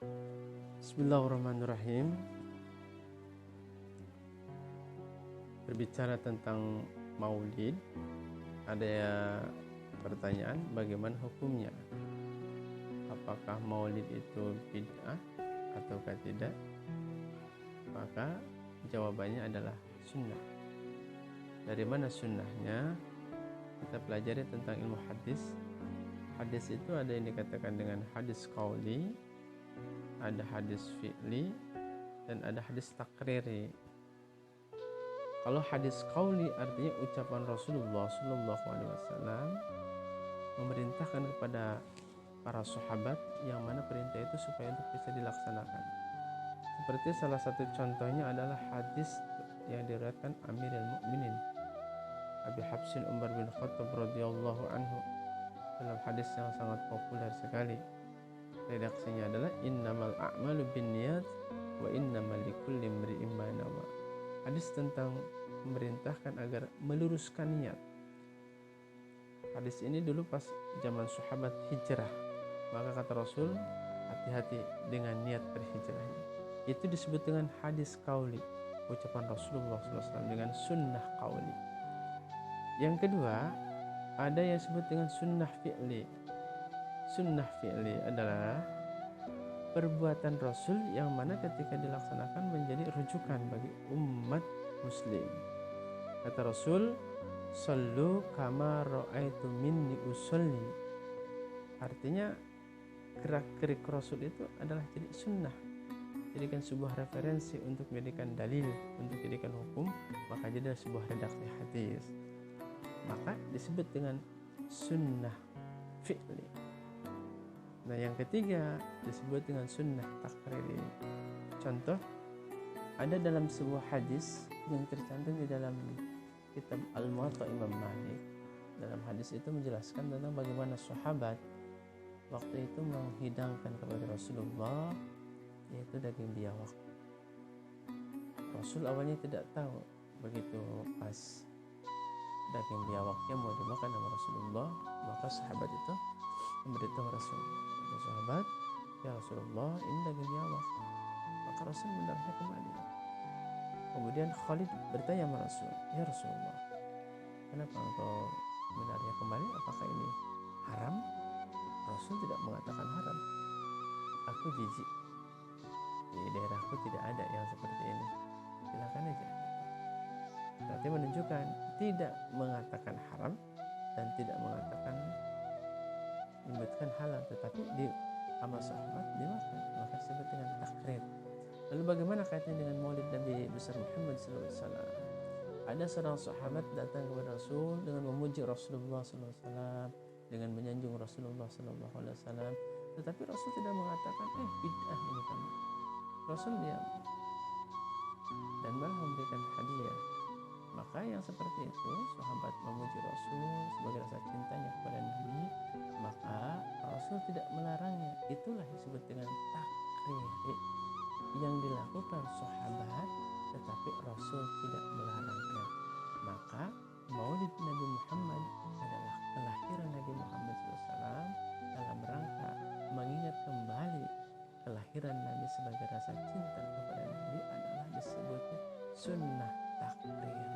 Bismillahirrahmanirrahim. Berbicara tentang maulid, ada pertanyaan bagaimana hukumnya? Apakah maulid itu bid'ah ataukah tidak? Maka jawabannya adalah sunnah. Dari mana sunnahnya? Kita pelajari tentang ilmu hadis. Hadis itu ada yang dikatakan dengan hadis qauli, ada hadis fi'li, dan ada hadis takriri. Kalau hadis qauli artinya ucapan Rasulullah SAW memerintahkan kepada para sahabat yang mana perintah itu supaya untuk bisa dilaksanakan. Seperti salah satu contohnya adalah hadis yang diriwayatkan Amirul Mukminin Abi Hafsin Umar bin Khattab radhiyallahu anhu dalam hadis yang sangat populer sekali. Redaksinya adalah innamal a'malu binniyat wa innamal likulli imri'in ma nawa. Hadis tentang memerintahkan agar meluruskan niat. Hadis ini dulu pas zaman sahabat hijrah. Maka kata Rasul, hati-hati dengan niat berhijrahnya. Itu disebut dengan hadis qauli, ucapan Rasulullah SAW dengan sunnah qauli. Yang kedua, ada yang disebut dengan sunnah fi'li. Sunnah fi'li adalah perbuatan Rasul yang mana ketika dilaksanakan menjadi rujukan bagi umat muslim. Kata Rasul, sallu kama ra'aitu minni usolli. Artinya gerak-gerik Rasul itu adalah jadi sunnah, jadikan sebuah referensi untuk menjadikan dalil, untuk menjadikan hukum, maka jadi sebuah redaksi hadis, maka disebut dengan sunnah fi'li. Nah yang ketiga disebut dengan sunnah takriri. Contoh, ada dalam sebuah hadis yang tercantum di dalam kitab Al-Muwatta Imam Malik. Dalam hadis itu menjelaskan tentang bagaimana sahabat waktu itu menghidangkan kepada Rasulullah yaitu daging biawak. Rasul awalnya tidak tahu, begitu pas daging biawaknya mau dimakan sama Rasulullah, maka sahabat itu memberitahu Rasul, kata sahabat, ya Rasulullah ini daging biawak. Maka Rasul menaruhnya kembali. Kemudian Khalid bertanya sama Rasul, ya Rasulullah, kenapa engkau menaruhnya kembali? Apakah ini haram? Rasul tidak mengatakan haram. Aku jijik, di daerahku tidak ada yang seperti ini, silakan aja. Berarti menunjukkan tidak mengatakan haram dan tidak mengatakan menyebutkan halal, tetapi di sama sahabat dimakan, maka disebut dengan takrir. Lalu bagaimana kaitannya dengan maulid Nabi besar Muhammad SAW? Ada seorang sahabat datang kepada Rasul dengan memuji Rasulullah SAW, dengan menyanjung Rasulullah SAW, tetapi Rasul tidak mengatakan bid'ah ini kamu. Rasul diam dan malah memberikan hadiah. Maka yang seperti itu, sahabat memuji Rasul sebagai rasa cintanya kepada Nabi, maka Rasul tidak melarangnya. Itulah disebut dengan takrir, yang dilakukan sahabat tetapi Rasul tidak melarangnya. Maka maulid Nabi Muhammad adalah kelahiran Nabi Muhammad SAW dalam rangka mengingat kembali kelahiran Nabi sebagai rasa cinta kepada Nabi adalah disebut sunnah takrir.